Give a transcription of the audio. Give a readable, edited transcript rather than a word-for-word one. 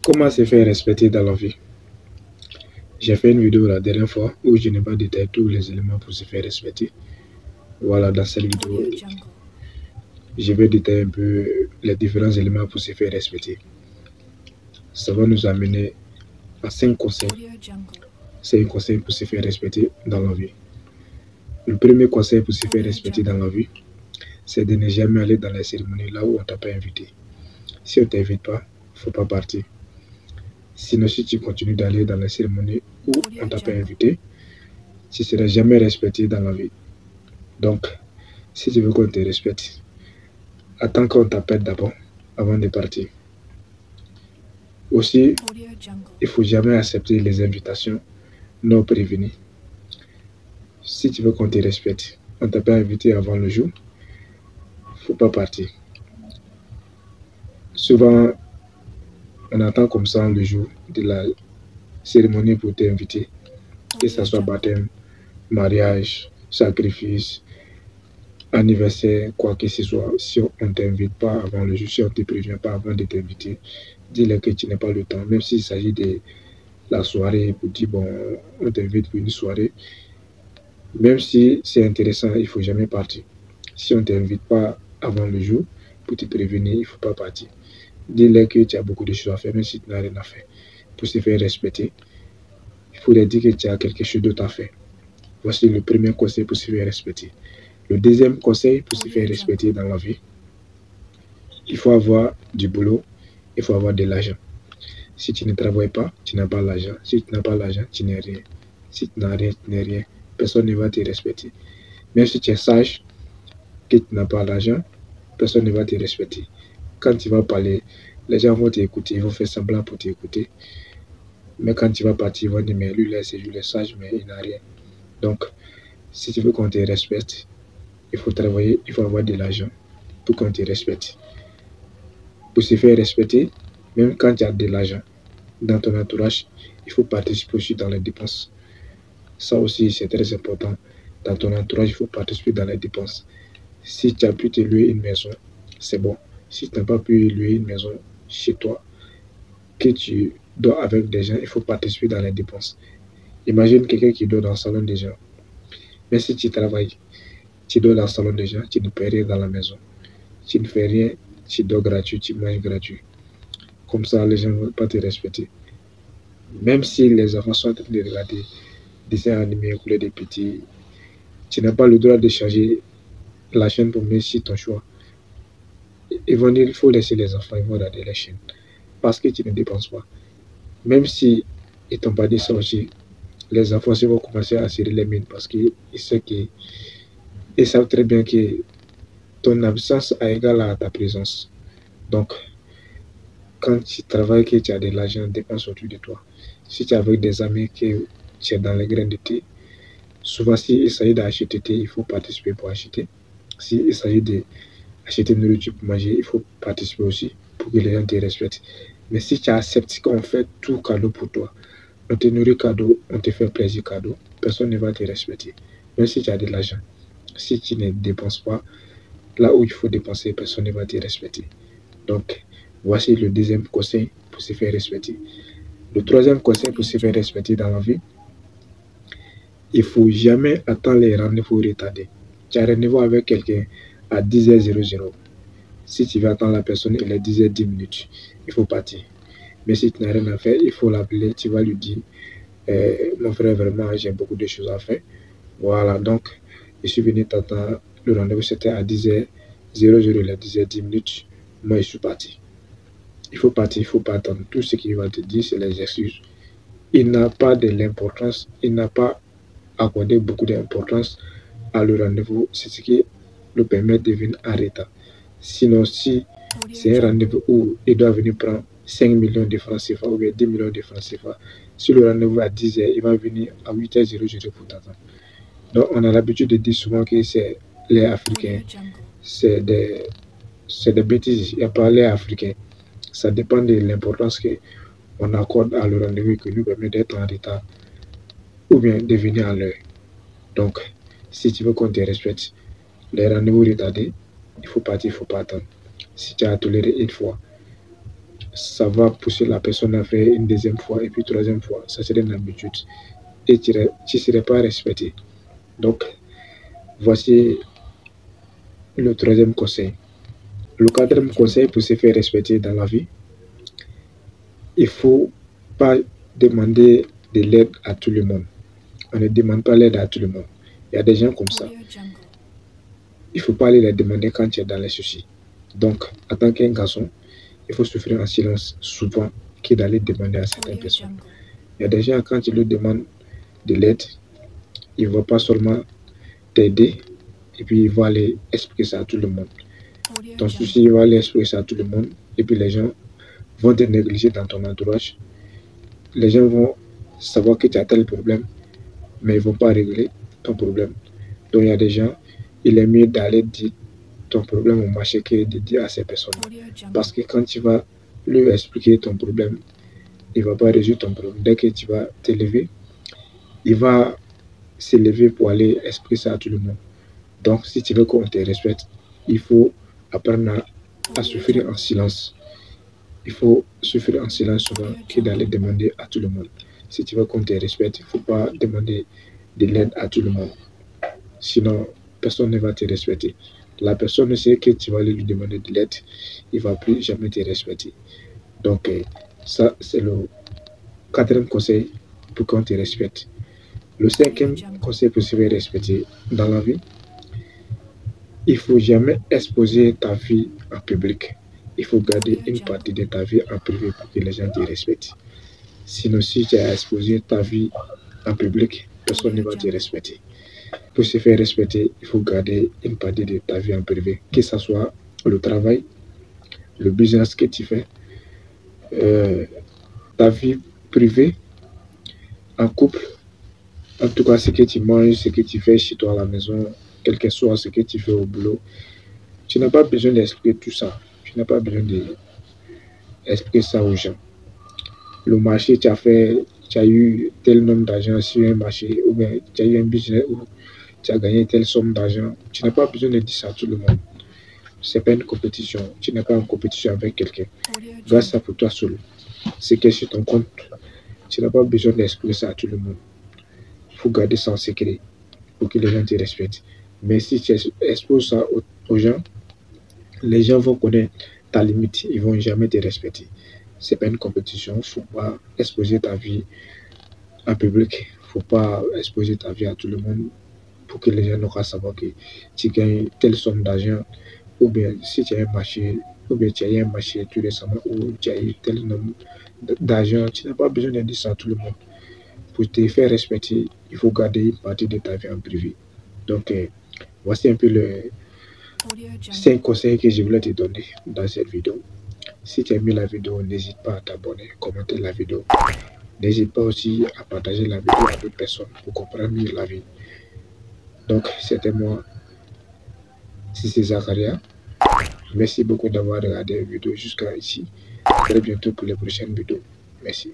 Comment se faire respecter dans la vie? J'ai fait une vidéo la dernière fois où je n'ai pas détaillé tous les éléments pour se faire respecter. Voilà, dans cette vidéo, je vais détailler un peu les différents éléments pour se faire respecter. Ça va nous amener à 5 conseils. 5 conseils pour se faire respecter dans la vie. Le premier conseil pour se faire respecter dans la vie, c'est de ne jamais aller dans les cérémonies là où on ne t'a pas invité. Si on ne t'invite pas, il ne faut pas partir. Sinon, si tu continues d'aller dans les cérémonies où on ne t'a pas invité, tu ne seras jamais respecté dans la vie. Donc, si tu veux qu'on te respecte, attends qu'on t'appelle d'abord avant de partir. Aussi, il ne faut jamais accepter les invitations non prévenues. Si tu veux qu'on te respecte, on ne t'a pas invité avant le jour, il ne faut pas partir. Souvent, on attend comme ça le jour de la cérémonie pour t'inviter, que ce soit baptême, mariage, sacrifice, anniversaire, quoi que ce soit. Si on ne t'invite pas avant le jour, si on ne te prévient pas avant de t'inviter, dis-leur que tu n'as pas le temps, même s'il s'agit de la soirée, pour dire bon, on t'invite pour une soirée. Même si c'est intéressant, il ne faut jamais partir. Si on ne t'invite pas avant le jour, pour te prévenir, il ne faut pas partir. Dis-leur que tu as beaucoup de choses à faire, même si tu n'as rien à faire. Pour se faire respecter, il faut leur dire que tu as quelque chose d'autre à faire. Voici le premier conseil pour se faire respecter. Le deuxième conseil pour se faire respecter dans la vie, il faut avoir du boulot, il faut avoir de l'argent. Si tu ne travailles pas, tu n'as pas l'argent. Si tu n'as pas l'argent, tu n'es rien. Si tu n'as rien, tu n'es rien. Personne ne va te respecter. Même si tu es sage, que tu n'as pas l'argent, personne ne va te respecter. Quand tu vas parler, les gens vont t'écouter, ils vont faire semblant pour t'écouter. Mais quand tu vas partir, ils vont dire, mais lui là, c'est juste le sage, mais il n'a rien. Donc, si tu veux qu'on te respecte, il faut travailler, il faut avoir de l'argent pour qu'on te respecte. Pour se faire respecter, même quand tu as de l'argent dans ton entourage, il faut participer aussi dans les dépenses. Ça aussi, c'est très important. Dans ton entourage, il faut participer dans les dépenses. Si tu as pu te louer une maison, c'est bon. Si tu n'as pas pu louer une maison chez toi, que tu dors avec des gens, il faut participer dans les dépenses. Imagine quelqu'un qui dort dans le salon des gens. Mais si tu travailles, tu dors dans le salon des gens, tu ne paies rien dans la maison. Tu ne fais rien, tu dors gratuit, tu manges gratuit. Comme ça, les gens ne vont pas te respecter. Même si les enfants sont en train de regarder des dessins animés, couler des petits, tu n'as pas le droit de changer la chaîne pour mettre sur ton choix. Ils vont dire qu'il faut laisser les enfants, ils vont regarder la chaîne. Parce que tu ne dépenses pas. Même si ils t'ont pas dit ça aussi, les enfants vont commencer à serrer les mines parce qu'ils savent très bien que ton absence a égal à ta présence. Donc, quand tu travailles, que tu as de l'argent, dépense autour de toi. Si tu es avec des amis, que tu es dans les grains de thé, souvent s'il s'agit d'acheter thé, il faut participer pour acheter. S'il s'agit d'acheter une nourriture pour manger, il faut participer aussi pour que les gens te respectent. Mais si tu acceptes qu'on fait tout cadeau pour toi, on te nourrit cadeau, on te fait plaisir cadeau, personne ne va te respecter. Même si tu as de l'argent. Si tu ne dépenses pas, là où il faut dépenser, personne ne va te respecter. Donc, voici le deuxième conseil pour se faire respecter. Le troisième conseil pour se faire respecter dans la vie, il ne faut jamais attendre les rendez-vous retardés. Tu as rendez-vous avec quelqu'un à 10h00. Si tu veux attendre la personne, il est 10h10, il faut partir. Mais si tu n'as rien à faire, il faut l'appeler, tu vas lui dire, mon frère, vraiment, j'ai beaucoup de choses à faire. Voilà, donc, je suis venu t'attendre. Le rendez-vous, c'était à 10h00, il est 10h10. Moi, je suis parti. Il faut partir, il ne faut pas attendre. Tout ce qu'il va te dire, c'est les excuses. Il n'a pas de l'importance, il n'a pas accordé beaucoup d'importance à le rendez-vous. C'est ce qui le permet de venir en retard. Sinon, si c'est un rendez-vous où il doit venir prendre 5 millions de francs CFA ou bien 10 millions de francs CFA, si le rendez-vous est à 10h, il va venir à 8h00 pour t'attendre. Donc, on a l'habitude de dire souvent que c'est les Africains, c'est des bêtises. Il n'y a pas les Africains. Ça dépend de l'importance qu'on accorde à le rendez-vous qui nous permet d'être en retard ou bien de venir à l'heure. Donc, si tu veux qu'on te respecte, les rendez-vous retardés, il faut partir, il ne faut pas attendre. Si tu as toléré une fois, ça va pousser la personne à faire une deuxième fois et puis troisième fois. Ça serait une habitude et tu ne serais pas respecté. Donc, voici le troisième conseil. Le quatrième conseil pour se faire respecter dans la vie, il ne faut pas demander de l'aide à tout le monde. On ne demande pas l'aide à tout le monde. Il y a des gens comme ça. Il ne faut pas aller les demander quand tu es dans les soucis. Donc, en tant qu'un garçon, il faut souffrir en silence souvent que d'aller demander à certaines personnes. Il y a des gens, quand tu leur demandes de l'aide, ils ne vont pas seulement t'aider et puis ils vont aller expliquer ça à tout le monde. Ton souci, il va aller expliquer ça à tout le monde et puis les gens vont te négliger dans ton entourage. Les gens vont savoir que tu as tel problème, mais ils ne vont pas régler ton problème. Donc il y a des gens, il est mieux d'aller dire ton problème au marché que de dire à ces personnes. Parce que quand tu vas lui expliquer ton problème, il ne va pas résoudre ton problème. Dès que tu vas te lever, il va se lever pour aller expliquer ça à tout le monde. Donc si tu veux qu'on te respecte, il faut apprendre à souffrir en silence. Il faut souffrir en silence souvent que d'aller demander à tout le monde. Si tu veux qu'on te respecte, il ne faut pas demander de l'aide à tout le monde. Sinon, personne ne va te respecter. La personne sait que tu vas lui demander de l'aide, il ne va plus jamais te respecter. Donc, ça, c'est le quatrième conseil pour qu'on te respecte. Le cinquième conseil pour se faire respecter dans la vie, il ne faut jamais exposer ta vie en public. Il faut garder une partie de ta vie en privé pour que les gens te respectent. Sinon, si tu as exposé ta vie en public, personne ne va te respecter. Pour se faire respecter, il faut garder une partie de ta vie en privé, que ce soit le travail, le business que tu fais, ta vie privée, en couple, en tout cas ce que tu manges, ce que tu fais chez toi à la maison, quel que soit ce que tu fais au boulot. Tu n'as pas besoin d'expliquer tout ça. Tu n'as pas besoin d'expliquer ça aux gens. Le marché, tu as eu tel nombre d'argent sur un marché, ou bien tu as eu un business où tu as gagné telle somme d'argent. Tu n'as pas besoin de dire ça à tout le monde. Ce n'est pas une compétition. Tu n'es pas en compétition avec quelqu'un. Garde ça pour toi seul. C'est que sur ton compte. Tu n'as pas besoin d'expliquer ça à tout le monde. Il faut garder ça en secret pour que les gens te respectent. Mais si tu exposes ça aux gens, les gens vont connaître ta limite. Ils ne vont jamais te respecter. Ce n'est pas une compétition. Il ne faut pas exposer ta vie en public. Il ne faut pas exposer ta vie à tout le monde pour que les gens n'auront savoir que tu gagnes telle somme d'argent. Ou bien si tu as un marché, ou bien tu as eu un marché tout récemment, ou tu as eu tel nombre d'argent, tu n'as pas besoin de dire ça à tout le monde. Pour te faire respecter, il faut garder une partie de ta vie en privé. Donc, voici un peu les 5 conseils que je voulais te donner dans cette vidéo. Si tu as aimé la vidéo, n'hésite pas à t'abonner, commenter la vidéo. N'hésite pas aussi à partager la vidéo à d'autres personnes pour comprendre mieux la vie. Donc, c'était moi, Sissi Zakaria. Merci beaucoup d'avoir regardé la vidéo jusqu'à ici. À très bientôt pour les prochaines vidéos. Merci.